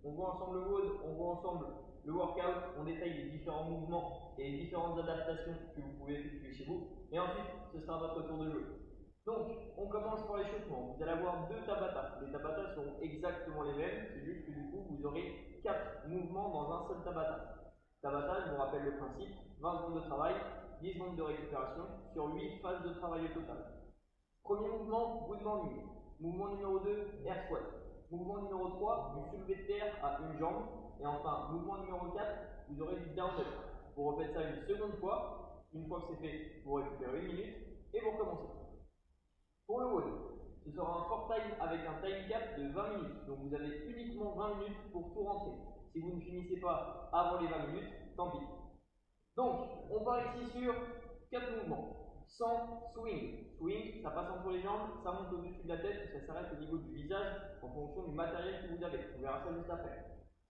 on voit ensemble le WOD, on voit ensemble le workout, on détaille les différents mouvements et les différentes adaptations que vous pouvez effectuer chez vous. Et ensuite, ce sera votre tour de jeu. Donc, on commence par l'échauffement. Vous allez avoir 2 Tabata. Les Tabata seront exactement les mêmes, c'est juste que du coup, vous aurez 4 mouvements dans un seul Tabata. Tabata, je vous rappelle le principe, 20 secondes de travail, 10 secondes de récupération sur 8 phases de travail au total. Premier mouvement, good morning. Mouvement numéro 2, air squat. Mouvement numéro 3, du soulevé de terre à une jambe. Et enfin, mouvement numéro 4, vous aurez du down up. Vous refaites ça une seconde fois. Une fois que c'est fait, vous récupérez 1 minute et vous recommencez. Pour le WOD, ce sera un fort time avec un time cap de 20 minutes. Donc vous avez uniquement 20 minutes pour tout rentrer. Si vous ne finissez pas avant les 20 minutes, tant pis. Donc, on part ici sur 4 mouvements. Sans swing. Swing, ça passe entre les jambes, ça monte au-dessus de la tête, ça s'arrête au niveau du visage en fonction du matériel que vous avez. On verra ça juste après.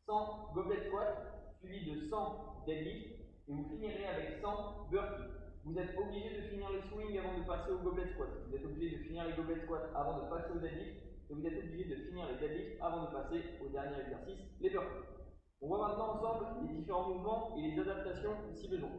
100 goblet squat, suivi de 100 deadlift, et vous finirez avec 100 burpees. Vous êtes obligé de finir les swings avant de passer au goblet squat. Vous êtes obligé de finir les goblet squats avant de passer au deadlift, et vous êtes obligé de finir les deadlifts avant de passer au dernier exercice, les burpees. On voit maintenant ensemble les différents mouvements et les adaptations si besoin.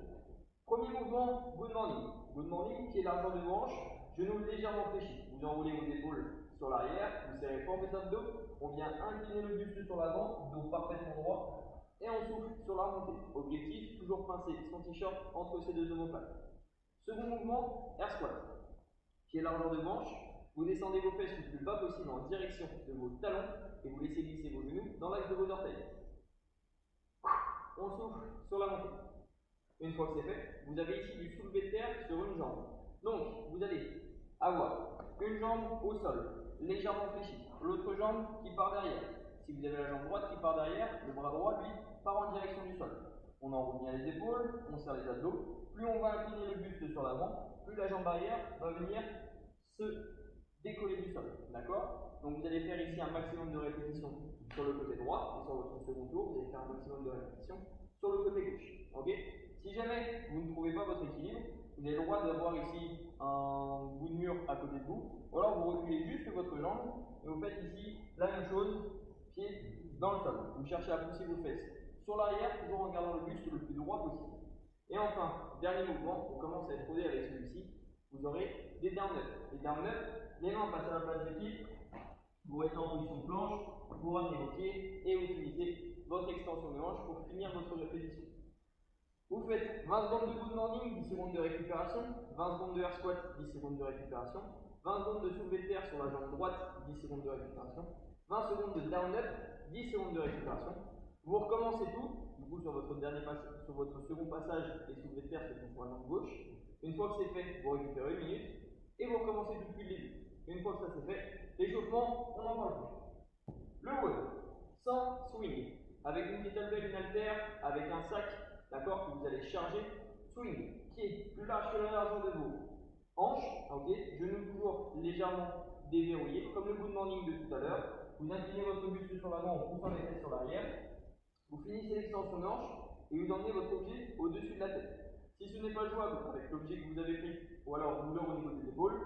Premier mouvement, good morning. Good morning qui est largeur de hanche, genoux légèrement fléchis. Vous enroulez vos épaules sur l'arrière, vous serrez fort vos abdos, on vient incliner le buste sur l'avant, dos parfaitement droit, et on souffle sur la montée. Objectif, toujours pincer son t-shirt entre ces deux omoplates. Second mouvement, air squat, qui est largeur de hanche. Vous descendez vos fesses le plus bas possible en direction de vos talons et vous laissez glisser vos genoux dans l'axe de vos orteils. On souffle sur la montée. Une fois que c'est fait, vous avez ici du soulevé de terre sur une jambe. Donc, vous allez avoir une jambe au sol, légèrement fléchie, l'autre jambe qui part derrière. Si vous avez la jambe droite qui part derrière, le bras droit, lui, part en direction du sol. On enroule bien les épaules, on serre les abdos. Plus on va incliner le buste sur l'avant, plus la jambe arrière va venir se décoller du sol. D'accord? Donc, vous allez faire ici un maximum de répétitions sur le côté droit, et sur votre second tour, vous allez faire un maximum de répétitions sur le côté gauche. Ok? Si jamais vous ne trouvez pas votre équilibre, vous avez le droit d'avoir ici un bout de mur à côté de vous, ou alors vous reculez juste votre jambe et vous faites ici la même chose, pied dans le sol. Vous cherchez à pousser vos fesses sur l'arrière, toujours en gardant le buste le plus droit possible. Et enfin, dernier mouvement, on commence à être rodé avec celui-ci, vous aurez des down up. Les down up, les mains passent à la place des pieds, vous restez en position de planche, vous ramenez vos pieds et vous finissez votre extension de hanche pour finir votre répétition. Vous faites 20 secondes de good morning, 10 secondes de récupération, 20 secondes de air squat, 10 secondes de récupération, 20 secondes de soulevé de terre sur la jambe droite, 10 secondes de récupération, 20 secondes de down up, 10 secondes de récupération. Vous recommencez tout, du coup sur votre second passage, les soulevés de terre se font sur la jambe gauche. Une fois que c'est fait, vous récupérez 1 minute et vous recommencez tout depuis le début. Une fois que ça c'est fait, l'échauffement, on en parle plus. Le WOD, sans swing, avec une kettlebell, une haltère, avec un sac, d'accord, que vous allez charger. Swing, pied plus large que la largeur de vos hanches, ok, genoux toujours légèrement déverrouillés, comme le good morning de tout à l'heure. Vous inclinez votre buste sur l'avant en poussant les fesses sur l'arrière. Vous finissez l'extension de hanche et vous emmenez votre objet au-dessus de la tête. Si ce n'est pas jouable avec l'objet que vous avez pris, ou alors douleur au niveau des épaules,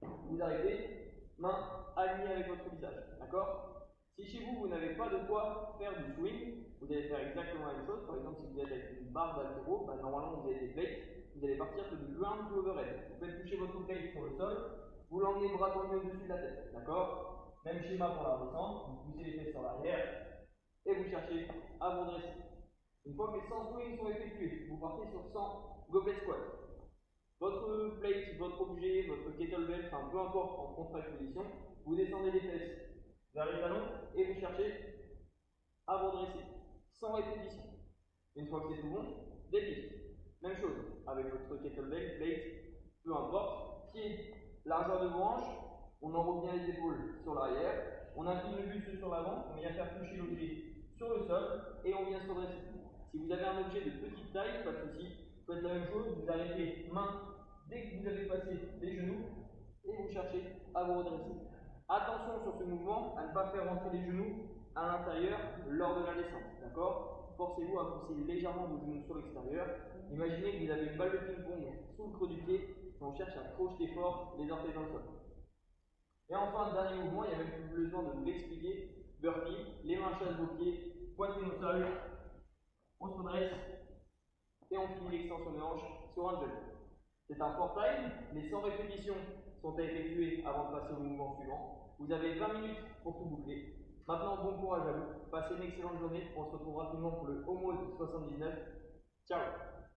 vous arrêtez, main alignée avec votre visage, d'accord? Si chez vous, vous n'avez pas de quoi faire du swing, vous allez faire exactement la même chose. Par exemple, si vous êtes avec une barre d'haltéro, normalement vous avez des plates, vous allez partir sur du ground to overhead. Vous faites toucher votre plate sur le sol, vous l'emmenez bras tendus au-dessus de la tête, d'accord? Même schéma pour la redescendre, vous poussez les fesses sur l'arrière et vous cherchez à vous redresser. Une fois que les 100 swings sont effectués, vous partez sur 100 goblet squats. Votre plate, votre objet, votre kettlebell, enfin peu importe en contract position, vous descendez les fesses vers les talons et vous cherchez à vous redresser. 100 répétitions. Une fois que c'est tout bon, deadlift. Même chose avec votre kettlebell, plate, peu importe. Pied, largeur de vos hanches, on enroule bien les épaules sur l'arrière, on incline le buste sur l'avant, on vient faire toucher l'objet sur le sol et on vient se redresser. Si vous avez un objet de petite taille, pas de souci, vous faites la même chose, vous arrêtez main dès que vous avez passé les genoux et vous cherchez à vous redresser. Attention sur ce mouvement à ne pas faire rentrer les genoux à l'intérieur lors de la descente, d'accord? Forcez-vous à pousser légèrement vos genoux sur l'extérieur. Imaginez que vous avez une balle de ping-pong sous le creux du pied et on cherche à crocheter fort les orteils dans le sol. Et enfin, dernier mouvement, il n'y a même plus besoin de vous l'expliquer, burpee, les mains chassent vos pieds, poitrine au sol, on se redresse et on finit l'extension de hanche sur un genou. C'est un four time, les 100 répétitions sont à effectuer avant de passer au mouvement suivant. Vous avez 20 minutes pour tout boucler. Maintenant, bon courage à vous, passez une excellente journée, on se retrouve rapidement pour le Home 79. Ciao!